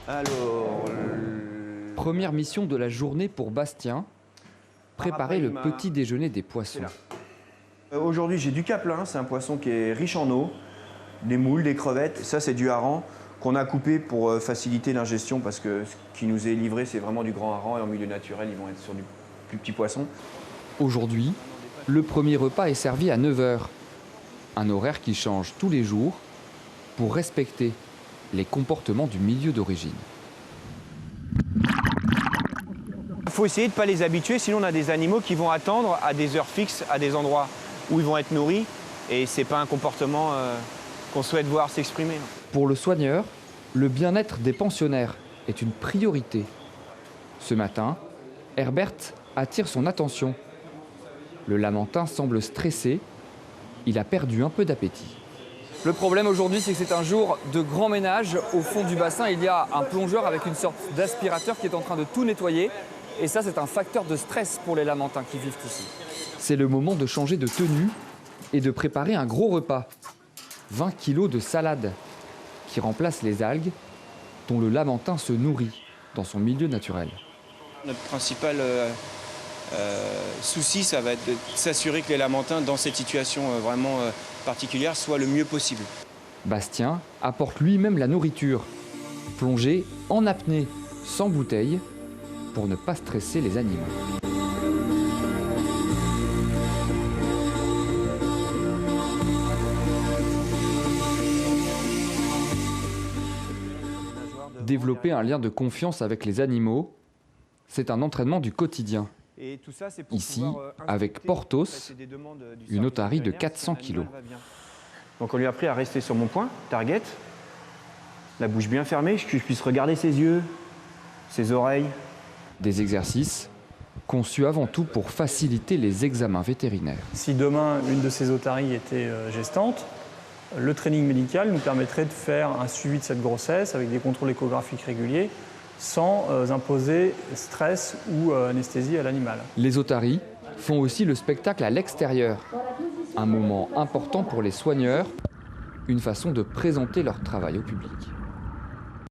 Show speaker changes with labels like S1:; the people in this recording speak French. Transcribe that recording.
S1: Alors,
S2: Première mission de la journée pour Bastien, préparer le petit déjeuner des poissons.
S1: Aujourd'hui, j'ai du caplin, c'est un poisson qui est riche en eau, des moules, des crevettes. Ça, c'est du hareng qu'on a coupé pour faciliter l'ingestion parce que ce qui nous est livré, c'est vraiment du grand hareng et en milieu naturel, ils vont être sur du plus petit poisson.
S2: Aujourd'hui, le premier repas est servi à 9 h. Un horaire qui change tous les jours pour respecter les comportements du milieu d'origine.
S1: Il faut essayer de ne pas les habituer, sinon on a des animaux qui vont attendre à des heures fixes, à des endroits où ils vont être nourris. Et ce n'est pas un comportement qu'on souhaite voir s'exprimer.
S2: Pour le soigneur, le bien-être des pensionnaires est une priorité. Ce matin, Herbert attire son attention. Le Lamentin semble stressé. Il a perdu un peu d'appétit.
S3: Le problème aujourd'hui, c'est que c'est un jour de grand ménage. Au fond du bassin, il y a un plongeur avec une sorte d'aspirateur qui est en train de tout nettoyer. Et ça, c'est un facteur de stress pour les Lamentins qui vivent ici.
S2: C'est le moment de changer de tenue et de préparer un gros repas. 20 kilos de salade qui remplace les algues dont le Lamentin se nourrit dans son milieu naturel.
S4: Notre principal souci, ça va être de s'assurer que les Lamentins, dans cette situation vraiment particulière, soient le mieux possible.
S2: Bastien apporte lui-même la nourriture, plongée en apnée, sans bouteille, pour ne pas stresser les animaux. Développer un lien de confiance avec les animaux, c'est un entraînement du quotidien. Ici, avec Porthos, une otarie de 400 kg.
S1: Donc on lui a appris à rester sur mon point, target, la bouche bien fermée, que je puisse regarder ses yeux, ses oreilles.
S2: Des exercices conçus avant tout pour faciliter les examens vétérinaires.
S5: Si demain, une de ces otaries était gestante, le training médical nous permettrait de faire un suivi de cette grossesse avec des contrôles échographiques réguliers sans imposer stress ou anesthésie à l'animal.
S2: Les otaries font aussi le spectacle à l'extérieur. Un moment important pour les soigneurs, une façon de présenter leur travail au public.